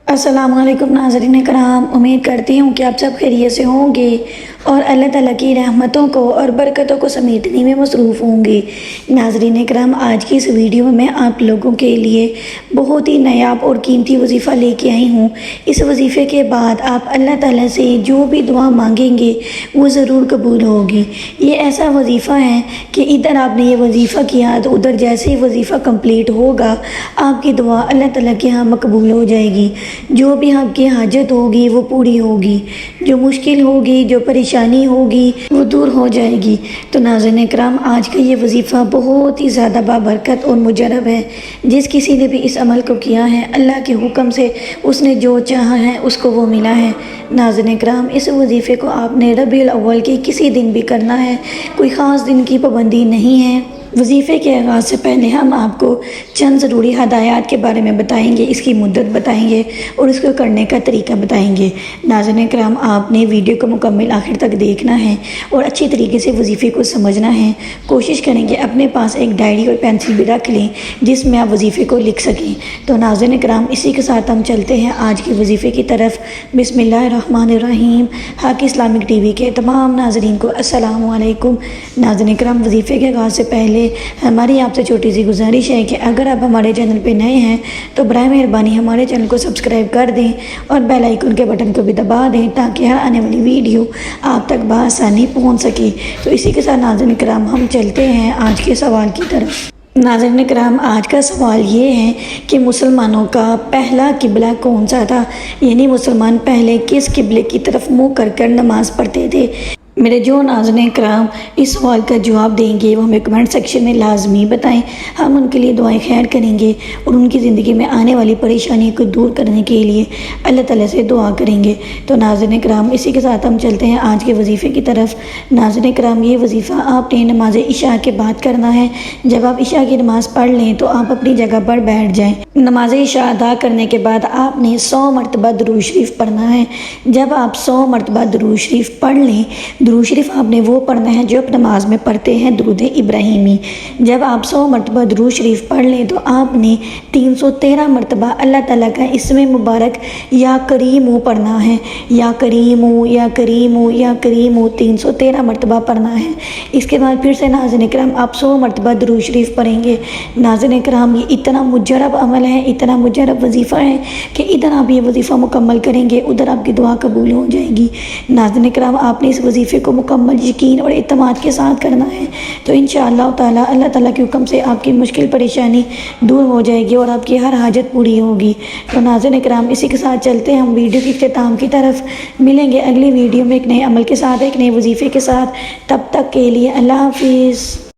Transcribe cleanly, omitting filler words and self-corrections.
السلام علیکم ناظرین کرام، امید کرتی ہوں کہ آپ سب خیریت سے ہوں گے اور اللہ تعالیٰ کی رحمتوں کو اور برکتوں کو سمیٹنے میں مصروف ہوں گے۔ ناظرین کرام، آج کی اس ویڈیو میں آپ لوگوں کے لیے بہت ہی نایاب اور قیمتی وظیفہ لے کے آئی ہوں۔ اس وظیفے کے بعد آپ اللہ تعالیٰ سے جو بھی دعا مانگیں گے وہ ضرور قبول ہوگی۔ یہ ایسا وظیفہ ہے کہ ادھر آپ نے یہ وظیفہ کیا تو ادھر جیسے ہی وظیفہ کمپلیٹ ہوگا آپ کی دعا اللہ تعالیٰ کے ہاں مقبول ہو جائے گی۔ جو بھی آپ کی حاجت ہوگی وہ پوری ہوگی، جو مشکل ہوگی، جو پریشانی ہوگی وہ دور ہو جائے گی۔ تو ناظرین اکرام، آج کا یہ وظیفہ بہت ہی زیادہ بابرکت اور مجرب ہے۔ جس کسی نے بھی اس عمل کو کیا ہے، اللہ کے حکم سے اس نے جو چاہا ہے اس کو وہ ملا ہے۔ ناظرین اکرام، اس وظیفے کو آپ نے ربیع الاول کے کسی دن بھی کرنا ہے، کوئی خاص دن کی پابندی نہیں ہے۔ وظیفے کے آغاز سے پہلے ہم آپ کو چند ضروری ہدایات کے بارے میں بتائیں گے، اس کی مدت بتائیں گے اور اس کو کرنے کا طریقہ بتائیں گے۔ ناظرین کرام، آپ نے ویڈیو کو مکمل آخر تک دیکھنا ہے اور اچھی طریقے سے وظیفے کو سمجھنا ہے۔ کوشش کریں کہ اپنے پاس ایک ڈائری اور پینسل بھی رکھ لیں جس میں آپ وظیفے کو لکھ سکیں۔ تو ناظرین کرام، اسی کے ساتھ ہم چلتے ہیں آج کے وظیفے کی طرف۔ بسم اللہ الرحمن الرحیم۔ حق اسلامک ٹی وی کے تمام ناظرین کو السلام علیکم۔ ناظرین کرام، وظیفے کے آغاز سے پہلے ہماری آپ سے چھوٹی سی گزارش ہے کہ اگر آپ ہمارے چینل پہ نئے ہیں تو برائے مہربانی ہمارے چینل کو سبسکرائب کر دیں اور بیل آئیکن کے بٹن کو بھی دبا دیں تاکہ ہر آنے والی ویڈیو آپ تک بآسانی پہنچ سکے۔ تو اسی کے ساتھ ناظرین کرام، ہم چلتے ہیں آج کے سوال کی طرف۔ ناظرین کرام، آج کا سوال یہ ہے کہ مسلمانوں کا پہلا قبلہ کون سا تھا، یعنی مسلمان پہلے کس قبلے کی طرف منہ کر نماز پڑھتے تھے۔ میرے جو ناظرین کرام اس سوال کا جواب دیں گے وہ ہمیں کمنٹ سیکشن میں لازمی بتائیں، ہم ان کے لیے دعائیں خیر کریں گے اور ان کی زندگی میں آنے والی پریشانی کو دور کرنے کے لیے اللہ تعالیٰ سے دعا کریں گے۔ تو ناظرین کرام، اسی کے ساتھ ہم چلتے ہیں آج کے وظیفے کی طرف۔ ناظرین کرام، یہ وظیفہ آپ نے نماز عشاء کے بعد کرنا ہے۔ جب آپ عشاء کی نماز پڑھ لیں تو آپ اپنی جگہ پر بیٹھ جائیں۔ نماز عشاء ادا کرنے کے بعد آپ نے 100 مرتبہ درود شریف پڑھنا ہے۔ جب آپ 100 مرتبہ درود شریف پڑھ لیں، درود شریف آپ نے وہ پڑھنا ہے جو آپ نماز میں پڑھتے ہیں، درود ابراہیمی۔ جب آپ 100 مرتبہ درود شریف پڑھ لیں تو آپ نے 313 مرتبہ اللہ تعالیٰ کا اسم مبارک یا کریم پڑھنا ہے۔ یا کریم، یا کریم، یا کریم 313 مرتبہ پڑھنا ہے۔ اس کے بعد پھر سے ناظرین کرام آپ 100 مرتبہ درود شریف پڑھیں گے۔ ناظرین کرام، یہ اتنا مجرب عمل ہے، اتنا مجرب وظیفہ ہے کہ ادھر آپ یہ وظیفہ مکمل کریں گے ادھر آپ کی دعا قبول ہو جائے گی۔ ناظرین کرام، آپ نے اس وظیفے کو مکمل یقین اور اعتماد کے ساتھ کرنا ہے تو انشاءاللہ تعالی اللہ تعالیٰ کے حکم سے آپ کی مشکل پریشانی دور ہو جائے گی اور آپ کی ہر حاجت پوری ہوگی۔ تو ناظرین کرام، اسی کے ساتھ چلتے ہیں ہم ویڈیو کے اختتام کی طرف۔ ملیں گے اگلی ویڈیو میں ایک نئے عمل کے ساتھ، ایک نئے وظیفے کے ساتھ۔ تب تک کے لیے اللہ حافظ۔